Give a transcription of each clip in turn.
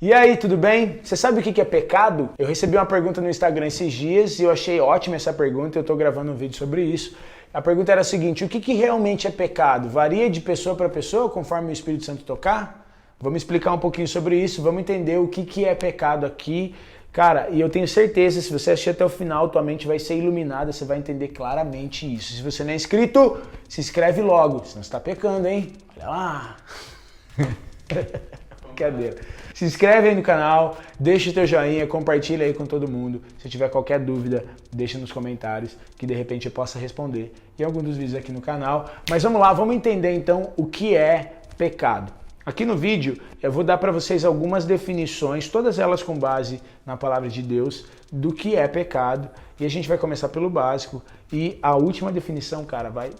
E aí, tudo bem? Você sabe o que é pecado? Eu recebi uma pergunta no Instagram esses dias e eu achei ótima essa pergunta, eu estou gravando um vídeo sobre isso. A pergunta era a seguinte: o que realmente é pecado? Varia de pessoa para pessoa conforme o Espírito Santo tocar? Vamos explicar um pouquinho sobre isso, vamos entender o que é pecado aqui. Cara, e eu tenho certeza, se você assistir até o final, tua mente vai ser iluminada, você vai entender claramente isso. Se você não é inscrito, se inscreve logo, senão você está pecando, hein? Olha lá! Brincadeira. Se inscreve aí no canal, deixa o teu joinha, compartilha aí com todo mundo. Se tiver qualquer dúvida, deixa nos comentários, que de repente eu possa responder em algum dos vídeos aqui no canal. Mas vamos lá, vamos entender então o que é pecado. Aqui no vídeo eu vou dar para vocês algumas definições, todas elas com base na palavra de Deus, do que é pecado. E a gente vai começar pelo básico. E a última definição, cara, vai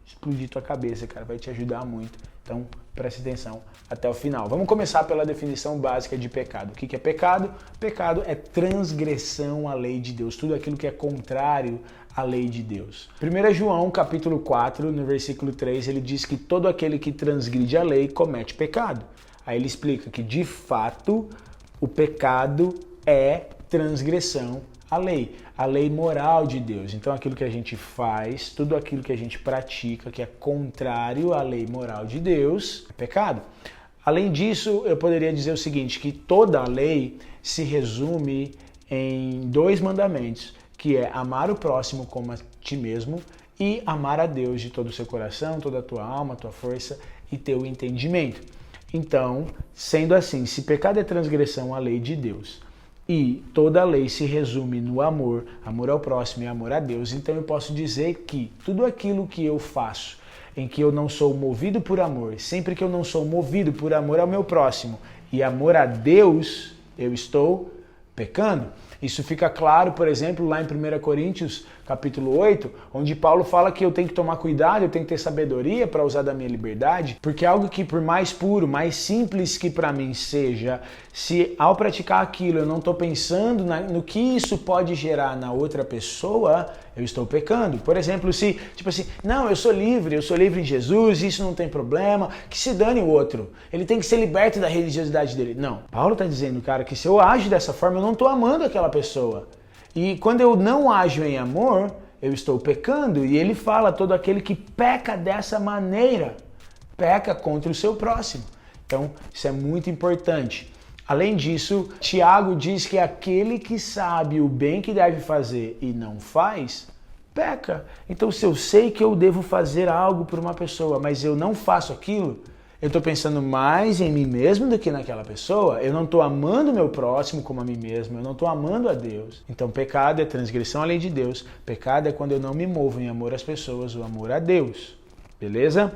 explodir tua cabeça, cara, vai te ajudar muito. Então, preste atenção até o final. Vamos começar pela definição básica de pecado. O que é pecado? Pecado é transgressão à lei de Deus, tudo aquilo que é contrário à lei de Deus. 1 João, capítulo 4, no versículo 3, ele diz que todo aquele que transgride a lei comete pecado. Aí ele explica que, de fato, o pecado é transgressão à lei moral de Deus. Então aquilo que a gente faz, tudo aquilo que a gente pratica que é contrário à lei moral de Deus, é pecado. Além disso, eu poderia dizer o seguinte, que toda a lei se resume em dois mandamentos, que é amar o próximo como a ti mesmo e amar a Deus de todo o seu coração, toda a tua alma, tua força e teu entendimento. Então, sendo assim, se pecado é transgressão à lei de Deus, e toda a lei se resume no amor, amor ao próximo e amor a Deus, então eu posso dizer que tudo aquilo que eu faço, em que eu não sou movido por amor, sempre que eu não sou movido por amor ao meu próximo e amor a Deus, eu estou pecando. Isso fica claro, por exemplo, lá em 1 Coríntios, capítulo 8, onde Paulo fala que eu tenho que tomar cuidado, eu tenho que ter sabedoria para usar da minha liberdade, porque algo que por mais puro, mais simples que para mim seja, se ao praticar aquilo eu não estou pensando no que isso pode gerar na outra pessoa, eu estou pecando. Por exemplo, se, tipo assim, não, eu sou livre em Jesus, isso não tem problema, que se dane o outro, ele tem que ser liberto da religiosidade dele. Não, Paulo está dizendo, cara, que se eu ajo dessa forma, eu não estou amando aquela pessoa. E quando eu não ajo em amor, eu estou pecando. E ele fala, todo aquele que peca dessa maneira, peca contra o seu próximo. Então, isso é muito importante. Além disso, Tiago diz que aquele que sabe o bem que deve fazer e não faz, peca. Então, se eu sei que eu devo fazer algo por uma pessoa, mas eu não faço aquilo, eu estou pensando mais em mim mesmo do que naquela pessoa, eu não estou amando o meu próximo como a mim mesmo, eu não estou amando a Deus. Então pecado é transgressão à lei de Deus, pecado é quando eu não me movo em amor às pessoas, o amor a Deus, beleza?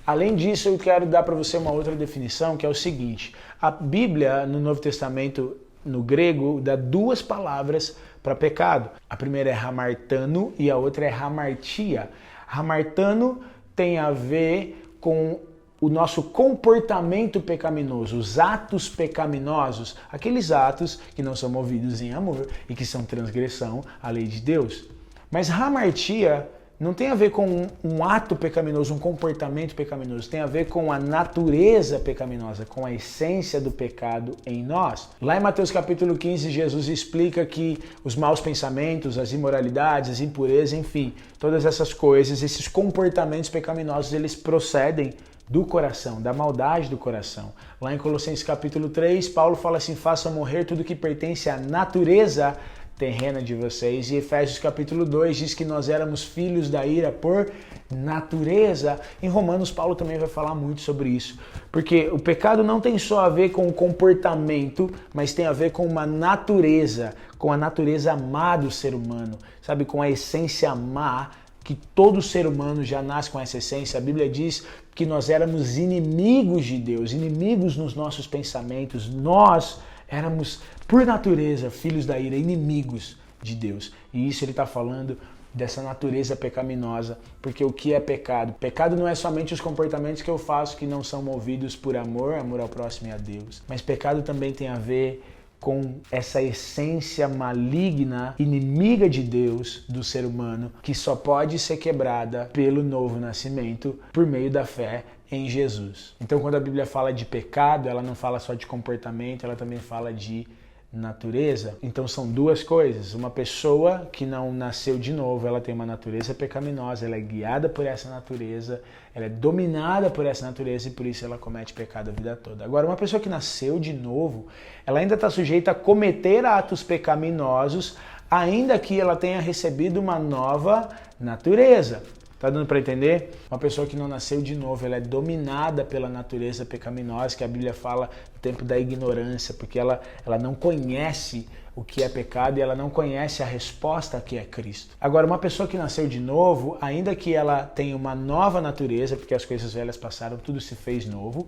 Além disso, eu quero dar para você uma outra definição, que é o seguinte: a Bíblia, no Novo Testamento, no grego, dá duas palavras para pecado. A primeira é hamartano e a outra é hamartia. Hamartano tem a ver com o nosso comportamento pecaminoso, os atos pecaminosos, aqueles atos que não são movidos em amor e que são transgressão à lei de Deus. Mas hamartia não tem a ver com um ato pecaminoso, um comportamento pecaminoso, tem a ver com a natureza pecaminosa, com a essência do pecado em nós. Lá em Mateus capítulo 15, Jesus explica que os maus pensamentos, as imoralidades, as impurezas, enfim, todas essas coisas, esses comportamentos pecaminosos, eles procedem do coração, da maldade do coração. Lá em Colossenses capítulo 3, Paulo fala assim, façam morrer tudo que pertence à natureza terrena de vocês. E Efésios capítulo 2 diz que nós éramos filhos da ira por natureza. Em Romanos, Paulo também vai falar muito sobre isso. Porque o pecado não tem só a ver com o comportamento, mas tem a ver com uma natureza, com a natureza má do ser humano, sabe? Com a essência má, que todo ser humano já nasce com essa essência. A Bíblia diz que nós éramos inimigos de Deus, inimigos nos nossos pensamentos. Nós éramos, por natureza, filhos da ira, inimigos de Deus. E isso ele está falando dessa natureza pecaminosa, porque o que é pecado? Pecado não é somente os comportamentos que eu faço que não são movidos por amor, amor ao próximo e a Deus. Mas pecado também tem a ver com essa essência maligna, inimiga de Deus, do ser humano, que só pode ser quebrada pelo novo nascimento, por meio da fé em Jesus. Então, quando a Bíblia fala de pecado, ela não fala só de comportamento, ela também fala de natureza. Então são duas coisas. Uma pessoa que não nasceu de novo, ela tem uma natureza pecaminosa, ela é guiada por essa natureza, ela é dominada por essa natureza e por isso ela comete pecado a vida toda. Agora, uma pessoa que nasceu de novo, ela ainda está sujeita a cometer atos pecaminosos, ainda que ela tenha recebido uma nova natureza. Tá dando para entender? Uma pessoa que não nasceu de novo, ela é dominada pela natureza pecaminosa, que a Bíblia fala no tempo da ignorância, porque ela não conhece o que é pecado e ela não conhece a resposta que é Cristo. Agora, uma pessoa que nasceu de novo, ainda que ela tenha uma nova natureza, porque as coisas velhas passaram, tudo se fez novo,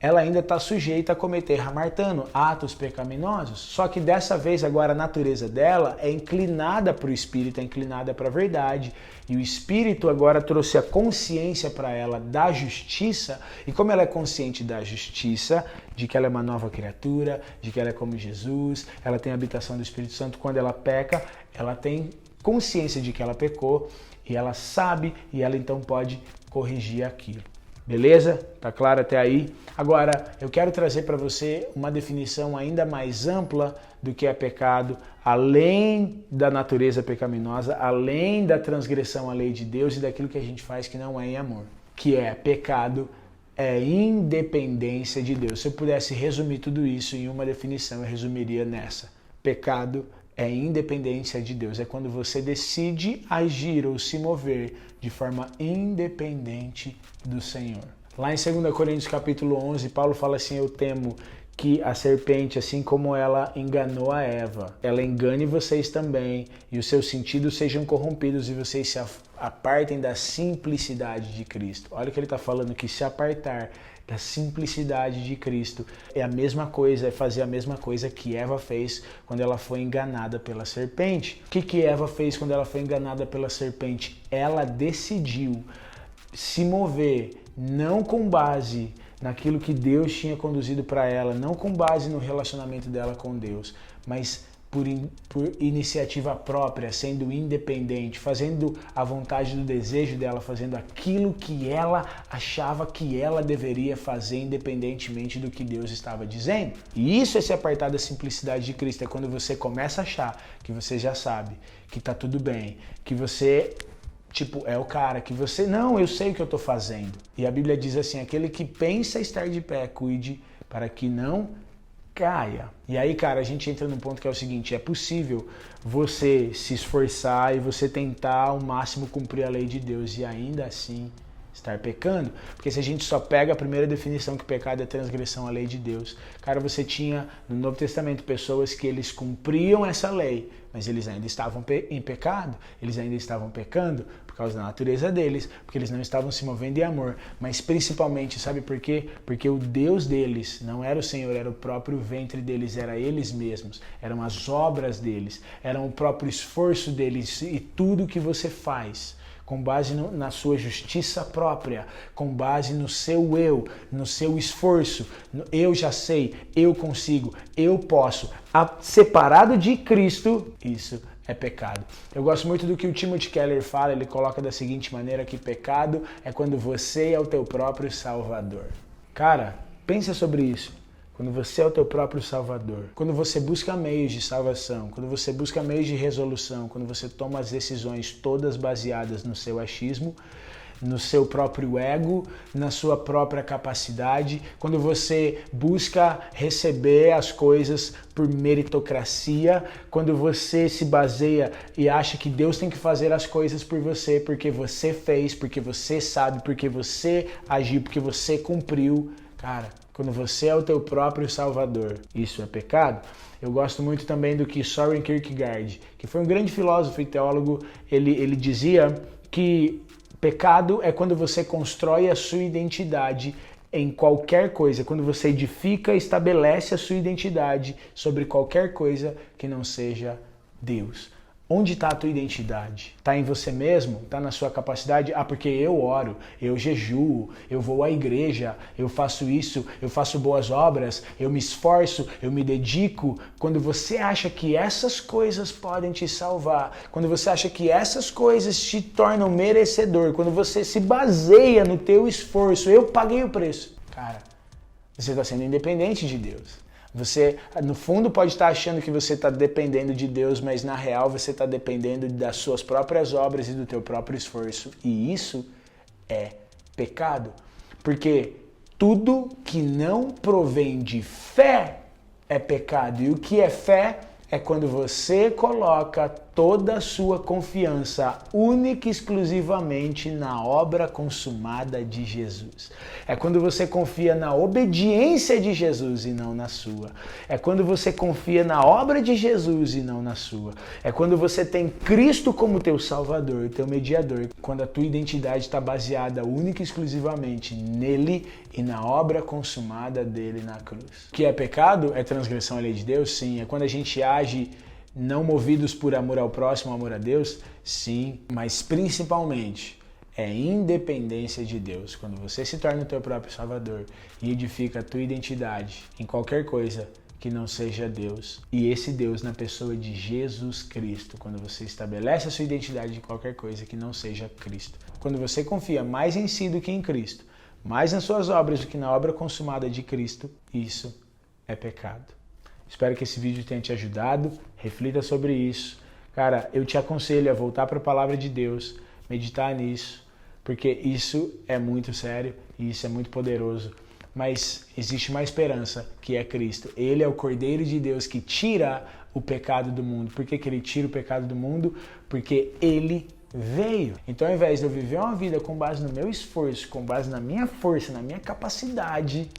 ela ainda está sujeita a cometer, hamartano, atos pecaminosos. Só que dessa vez agora a natureza dela é inclinada para o Espírito, é inclinada para a verdade. E o Espírito agora trouxe a consciência para ela da justiça. E como ela é consciente da justiça, de que ela é uma nova criatura, de que ela é como Jesus, ela tem a habitação do Espírito Santo, quando ela peca, ela tem consciência de que ela pecou e ela sabe e ela então pode corrigir aquilo. Beleza? Tá claro até aí? Agora, eu quero trazer para você uma definição ainda mais ampla do que é pecado, além da natureza pecaminosa, além da transgressão à lei de Deus e daquilo que a gente faz que não é em amor. Que é pecado, é independência de Deus. Se eu pudesse resumir tudo isso em uma definição, eu resumiria nessa. Pecado é independência de Deus. É quando você decide agir ou se mover de forma independente do Senhor. Lá em 2 Coríntios capítulo 11, Paulo fala assim: eu temo que a serpente, assim como ela enganou a Eva, ela engane vocês também e os seus sentidos sejam corrompidos e vocês se apartem da simplicidade de Cristo. Olha o que ele está falando, que se apartar da simplicidade de Cristo é a mesma coisa, é fazer a mesma coisa que Eva fez quando ela foi enganada pela serpente. O que Eva fez quando ela foi enganada pela serpente? Ela decidiu se mover não com base naquilo que Deus tinha conduzido para ela, não com base no relacionamento dela com Deus, mas por iniciativa própria, sendo independente, fazendo a vontade do desejo dela, fazendo aquilo que ela achava que ela deveria fazer, independentemente do que Deus estava dizendo. E isso é se apartar da simplicidade de Cristo, é quando você começa a achar que você já sabe, que tá tudo bem, que você é o cara, que você, não, eu sei o que eu tô fazendo. E a Bíblia diz assim, aquele que pensa estar de pé, cuide para que não caia. E aí, cara, a gente entra num ponto que é o seguinte, é possível você se esforçar e você tentar ao máximo cumprir a lei de Deus e ainda assim estar pecando, porque se a gente só pega a primeira definição que pecado é transgressão à lei de Deus, cara, você tinha no Novo Testamento pessoas que eles cumpriam essa lei, mas eles ainda estavam em pecado, eles ainda estavam pecando por causa da natureza deles, porque eles não estavam se movendo em amor, mas principalmente, sabe por quê? Porque o Deus deles não era o Senhor, era o próprio ventre deles, era eles mesmos, eram as obras deles, eram o próprio esforço deles e tudo que você faz com base na sua justiça própria, com base no seu eu, no seu esforço, eu já sei, eu consigo, eu posso. Separado de Cristo, isso é pecado. Eu gosto muito do que o Timothy Keller fala, ele coloca da seguinte maneira que pecado é quando você é o teu próprio salvador. Cara, pensa sobre isso. Quando você é o teu próprio salvador, quando você busca meios de salvação, quando você busca meios de resolução, quando você toma as decisões todas baseadas no seu achismo, no seu próprio ego, na sua própria capacidade, quando você busca receber as coisas por meritocracia, quando você se baseia e acha que Deus tem que fazer as coisas por você, porque você fez, porque você sabe, porque você agiu, porque você cumpriu, cara, quando você é o teu próprio salvador, isso é pecado? Eu gosto muito também do que Søren Kierkegaard, que foi um grande filósofo e teólogo, ele dizia que pecado é quando você constrói a sua identidade em qualquer coisa, quando você edifica e estabelece a sua identidade sobre qualquer coisa que não seja Deus. Onde está a tua identidade? Está em você mesmo? Está na sua capacidade? Ah, porque eu oro, eu jejuo, eu vou à igreja, eu faço isso, eu faço boas obras, eu me esforço, eu me dedico. Quando você acha que essas coisas podem te salvar, quando você acha que essas coisas te tornam merecedor, quando você se baseia no teu esforço, eu paguei o preço. Cara, você está sendo independente de Deus. Você, no fundo, pode estar achando que você está dependendo de Deus, mas na real você está dependendo das suas próprias obras e do teu próprio esforço. E isso é pecado. Porque tudo que não provém de fé é pecado. E o que é fé é quando você coloca toda a sua confiança única e exclusivamente na obra consumada de Jesus. É quando você confia na obediência de Jesus e não na sua. É quando você confia na obra de Jesus e não na sua. É quando você tem Cristo como teu Salvador, teu mediador. Quando a tua identidade está baseada única e exclusivamente nele e na obra consumada dele na cruz. O que é pecado? É transgressão à lei de Deus? Sim. É quando a gente age não movidos por amor ao próximo, amor a Deus? Sim. Mas principalmente é independência de Deus. Quando você se torna o teu próprio Salvador e edifica a tua identidade em qualquer coisa que não seja Deus. E esse Deus na pessoa de Jesus Cristo. Quando você estabelece a sua identidade em qualquer coisa que não seja Cristo. Quando você confia mais em si do que em Cristo, mais nas suas obras do que na obra consumada de Cristo, isso é pecado. Espero que esse vídeo tenha te ajudado. Reflita sobre isso. Cara, eu te aconselho a voltar para a palavra de Deus, meditar nisso, porque isso é muito sério e isso é muito poderoso. Mas existe uma esperança, que é Cristo. Ele é o Cordeiro de Deus que tira o pecado do mundo. Por que ele tira o pecado do mundo? Porque ele veio. Então, ao invés de eu viver uma vida com base no meu esforço, com base na minha força, na minha capacidade,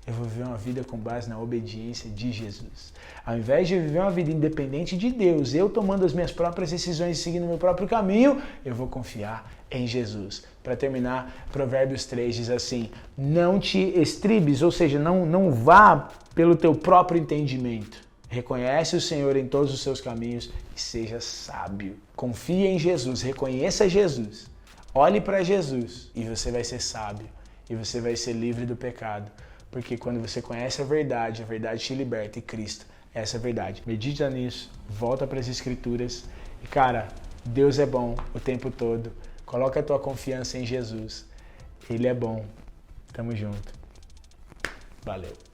eu vou viver uma vida com base na obediência de Jesus. Ao invés de eu viver uma vida independente de Deus, eu tomando as minhas próprias decisões e seguindo o meu próprio caminho, eu vou confiar em Jesus. Para terminar, Provérbios 3 diz assim: não te estribes, ou seja, não vá pelo teu próprio entendimento. Reconhece o Senhor em todos os seus caminhos e seja sábio. Confie em Jesus, reconheça Jesus, olhe para Jesus e você vai ser sábio e você vai ser livre do pecado. Porque quando você conhece a verdade te liberta e Cristo é essa verdade. Medita nisso, volta para as Escrituras e, cara, Deus é bom o tempo todo. Coloca a tua confiança em Jesus. Ele é bom. Tamo junto. Valeu.